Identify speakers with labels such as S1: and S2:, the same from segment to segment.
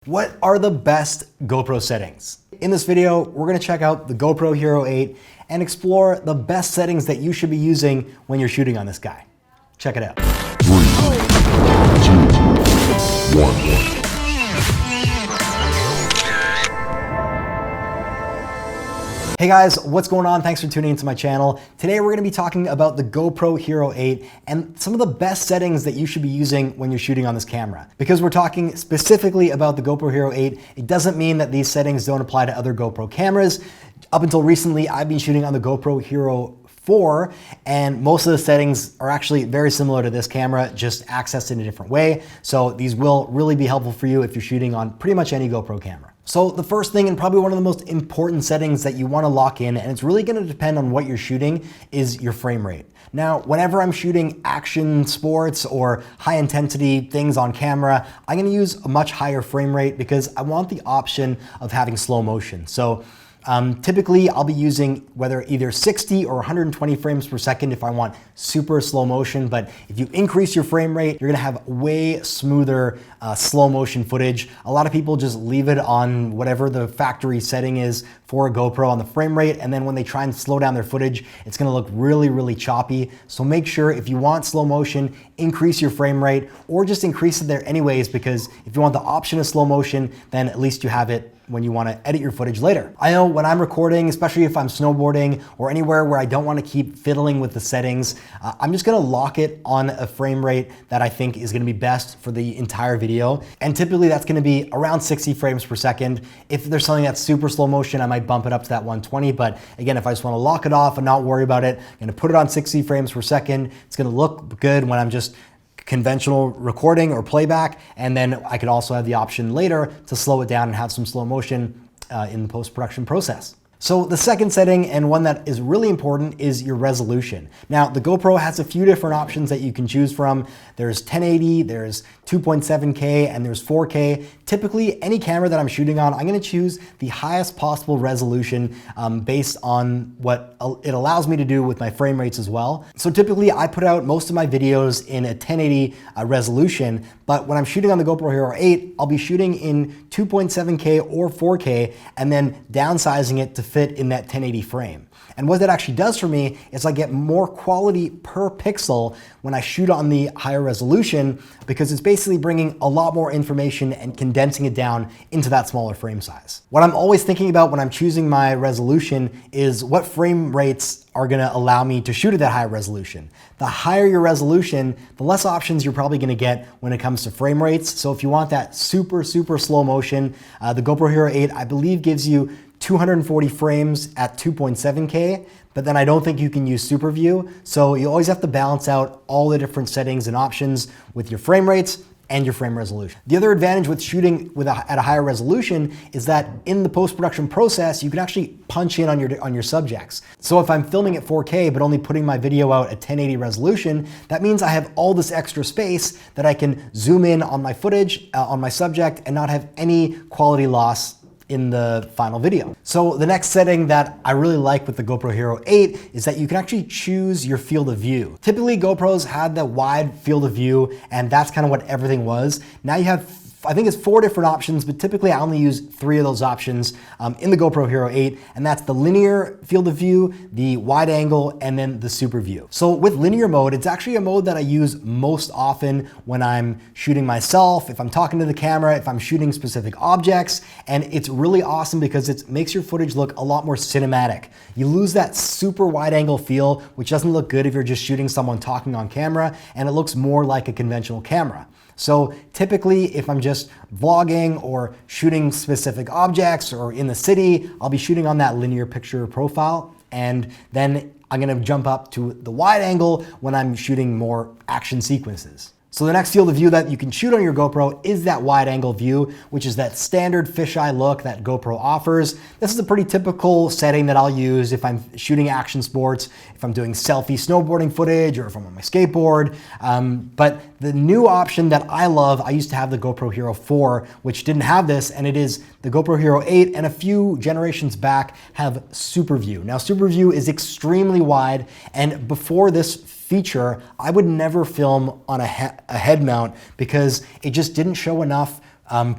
S1: What are the best GoPro settings? In this video, we're gonna check out the GoPro Hero 8 and explore the best settings that you should be using when you're shooting on this guy. Check it out.
S2: 3, 2, 1.
S1: Hey guys, what's going on? Thanks for tuning into my channel. Today we're gonna be talking about the GoPro Hero 8 and some of the best settings that you should be using when you're shooting on this camera. Because we're talking specifically about the GoPro Hero 8, it doesn't mean that these settings don't apply to other GoPro cameras. Up until recently, I've been shooting on the GoPro Hero 4, and most of the settings are actually very similar to this camera, just accessed in a different way. So these will really be helpful for you if you're shooting on pretty much any GoPro camera. So the first thing, and probably one of the most important settings that you want to lock in, and it's really going to depend on what you're shooting, is your frame rate. Now, whenever I'm shooting action sports or high intensity things on camera, I'm going to use a much higher frame rate because I want the option of having slow motion. So typically I'll be using whether either 60 or 120 frames per second if I want super slow motion, but if you increase your frame rate, you're gonna have way smoother slow motion footage. A lot of people just leave it on whatever the factory setting is for a GoPro on the frame rate, and then when they try and slow down their footage, it's gonna look really, really choppy. So make sure if you want slow motion, increase your frame rate, or just increase it there anyways, because if you want the option of slow motion, then at least you have it when you want to edit your footage later. I know when I'm recording, especially if I'm snowboarding or anywhere where I don't want to keep fiddling with the settings, I'm just going to lock it on a frame rate that I think is going to be best for the entire video. And typically that's going to be around 60 frames per second. If there's something that's super slow motion, I might bump it up to that 120. But again, if I just want to lock it off and not worry about it, I'm going to put it on 60 frames per second. It's going to look good when I'm just conventional recording or playback, and then I could also have the option later to slow it down and have some slow motion in the post-production process. So the second setting, and one that is really important, is your resolution. Now, the GoPro has a few different options that you can choose from. There's 1080, there's 2.7K, and there's 4K. Typically, any camera that I'm shooting on, I'm gonna choose the highest possible resolution based on what it allows me to do with my frame rates as well. So typically, I put out most of my videos in a 1080 resolution, but when I'm shooting on the GoPro Hero 8, I'll be shooting in 2.7K or 4K, and then downsizing it to fit in that 1080 frame. And what that actually does for me is I get more quality per pixel when I shoot on the higher resolution, because it's basically bringing a lot more information and condensing it down into that smaller frame size. What I'm always thinking about when I'm choosing my resolution is what frame rates are gonna allow me to shoot at that higher resolution. The higher your resolution, the less options you're probably gonna get when it comes to frame rates. So if you want that super, super slow motion, the GoPro Hero 8, I believe, gives you 240 frames at 2.7K, but then I don't think you can use Super View. So you always have to balance out all the different settings and options with your frame rates and your frame resolution. The other advantage with shooting at a higher resolution is that in the post-production process, you can actually punch in on your subjects. So if I'm filming at 4K but only putting my video out at 1080 resolution, that means I have all this extra space that I can zoom in on my footage, on my subject, and not have any quality loss in the final video. So the next setting that I really like with the GoPro Hero 8 is that you can actually choose your field of view. Typically GoPros had the wide field of view, and that's kind of what everything was. Now you have, I think it's 4 different options, but typically I only use 3 of those options in the GoPro Hero 8, and that's the linear field of view, the wide angle, and then the super view. So with linear mode, it's actually a mode that I use most often when I'm shooting myself, if I'm talking to the camera, if I'm shooting specific objects, and it's really awesome because it makes your footage look a lot more cinematic. You lose that super wide angle feel, which doesn't look good if you're just shooting someone talking on camera, and it looks more like a conventional camera. So typically, if I'm just vlogging or shooting specific objects or in the city, I'll be shooting on that linear picture profile, and then I'm gonna jump up to the wide angle when I'm shooting more action sequences. So the next field of view that you can shoot on your GoPro is that wide angle view, which is that standard fisheye look that GoPro offers. This is a pretty typical setting that I'll use if I'm shooting action sports, if I'm doing selfie snowboarding footage, or if I'm on my skateboard. But the new option that I love, I used to have the GoPro Hero 4, which didn't have this, and it is the GoPro Hero 8, and a few generations back have Super View. Now Super View is extremely wide, and before this feature, I would never film on a head mount because it just didn't show enough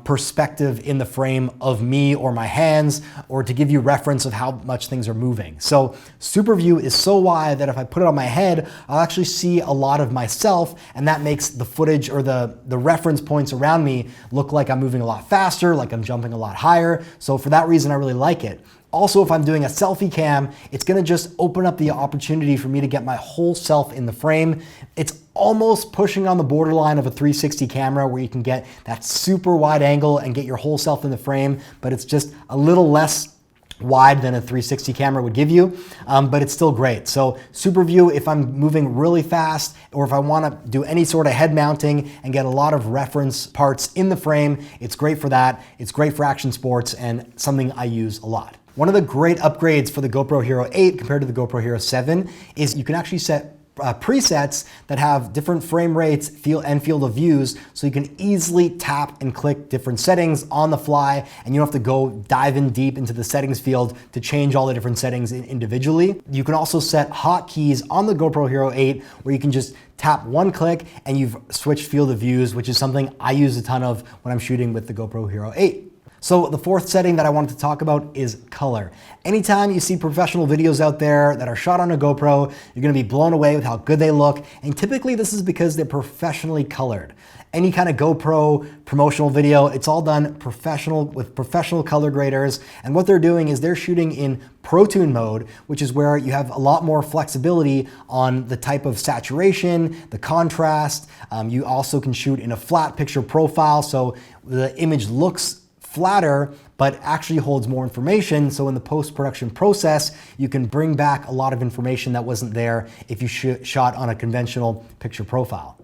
S1: perspective in the frame of me or my hands, or to give you reference of how much things are moving. So super view is so wide that if I put it on my head, I'll actually see a lot of myself, and that makes the footage or the reference points around me look like I'm moving a lot faster, like I'm jumping a lot higher. So for that reason, I really like it. Also, if I'm doing a selfie cam, it's gonna just open up the opportunity for me to get my whole self in the frame. It's almost pushing on the borderline of a 360 camera where you can get that super wide angle and get your whole self in the frame, but it's just a little less wide than a 360 camera would give you, but it's still great. So super view, if I'm moving really fast, or if I wanna do any sort of head mounting and get a lot of reference parts in the frame, it's great for that. It's great for action sports and something I use a lot. One of the great upgrades for the GoPro Hero 8 compared to the GoPro Hero 7 is you can actually set presets that have different frame rates, field of views, so you can easily tap and click different settings on the fly, and you don't have to go dive in deep into the settings field to change all the different settings individually. You can also set hotkeys on the GoPro Hero 8 where you can just tap one click and you've switched field of views, which is something I use a ton of when I'm shooting with the GoPro Hero 8. So the fourth setting that I wanted to talk about is color. Anytime you see professional videos out there that are shot on a GoPro, you're gonna be blown away with how good they look. And typically this is because they're professionally colored. Any kind of GoPro promotional video, it's all done with professional color graders. And what they're doing is they're shooting in Pro Tune mode, which is where you have a lot more flexibility on the type of saturation, the contrast. You also can shoot in a flat picture profile, so the image looks flatter, but actually holds more information. So in the post-production process, you can bring back a lot of information that wasn't there if you shot on a conventional picture profile.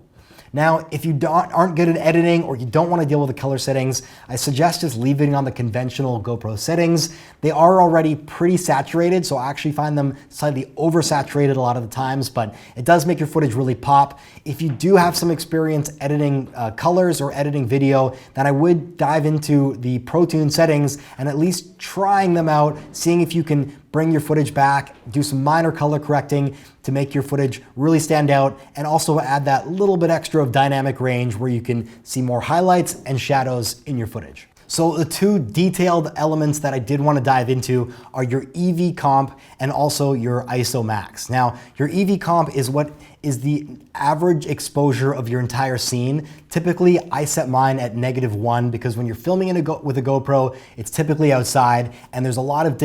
S1: Now, if you aren't good at editing or you don't want to deal with the color settings, I suggest just leaving on the conventional GoPro settings. They are already pretty saturated, so I actually find them slightly oversaturated a lot of the times, but it does make your footage really pop. If you do have some experience editing colors or editing video, then I would dive into the Pro Tune settings and at least trying them out, seeing if you can bring your footage back, do some minor color correcting to make your footage really stand out, and also add that little bit extra of dynamic range where you can see more highlights and shadows in your footage. So the two detailed elements that I did want to dive into are your EV comp and also your ISO max. Now, your EV comp is what is the average exposure of your entire scene. Typically, I set mine at -1 because when you're filming with a GoPro, it's typically outside, and there's a lot of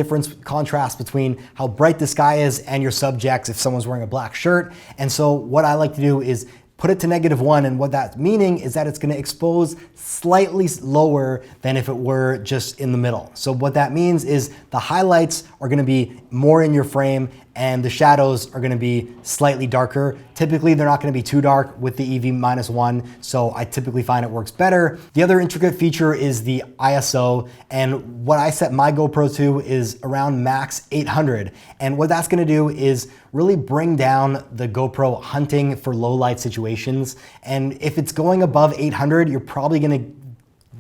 S1: contrast between how bright the sky is and your subjects if someone's wearing a black shirt. And so what I like to do is put it to -1, and what that's meaning is that it's gonna expose slightly lower than if it were just in the middle. So what that means is the highlights are gonna be more in your frame and the shadows are gonna be slightly darker. Typically, they're not gonna be too dark with the EV -1, so I typically find it works better. The other intricate feature is the ISO, and what I set my GoPro to is around max 800. And what that's gonna do is really bring down the GoPro hunting for low light situations. And if it's going above 800, you're probably gonna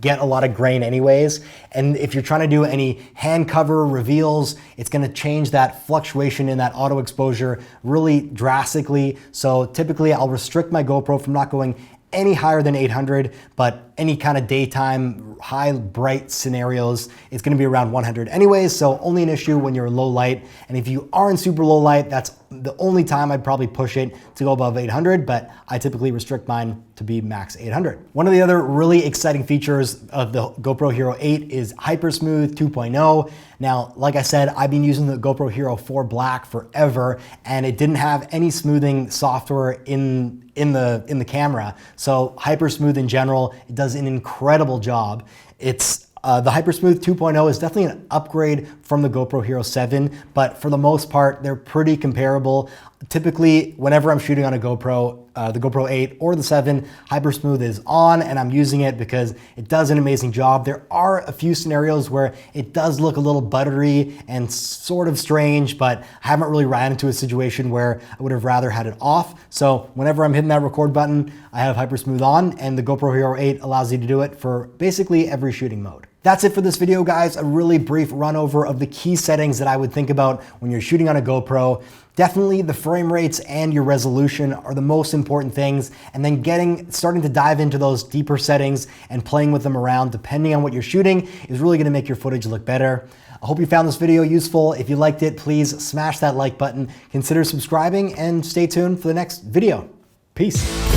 S1: get a lot of grain anyways. And if you're trying to do any hand cover reveals, it's gonna change that fluctuation in that auto exposure really drastically. So typically I'll restrict my GoPro from not going any higher than 800, but any kind of daytime, high bright scenarios, it's gonna be around 100 anyways, so only an issue when you're low light. And if you are in super low light, that's the only time I'd probably push it to go above 800, but I typically restrict mine to be max 800. One of the other really exciting features of the GoPro Hero 8 is Hypersmooth 2.0. Now, like I said, I've been using the GoPro Hero 4 Black forever, and it didn't have any smoothing software in the camera. So Hypersmooth in general, it does an incredible job. It's the Hypersmooth 2.0 is definitely an upgrade from the GoPro Hero 7, but for the most part, they're pretty comparable. Typically, whenever I'm shooting on a GoPro, the GoPro 8 or the 7, Hypersmooth is on, and I'm using it because it does an amazing job. There are a few scenarios where it does look a little buttery and sort of strange, but I haven't really ran into a situation where I would have rather had it off. So whenever I'm hitting that record button, I have Hypersmooth on, and the GoPro Hero 8 allows you to do it for basically every shooting mode. That's it for this video, guys. A really brief run over of the key settings that I would think about when you're shooting on a GoPro. Definitely the frame rates and your resolution are the most important things, and then starting to dive into those deeper settings and playing with them around depending on what you're shooting is really gonna make your footage look better. I hope you found this video useful. If you liked it, please smash that like button, consider subscribing, and stay tuned for the next video. Peace.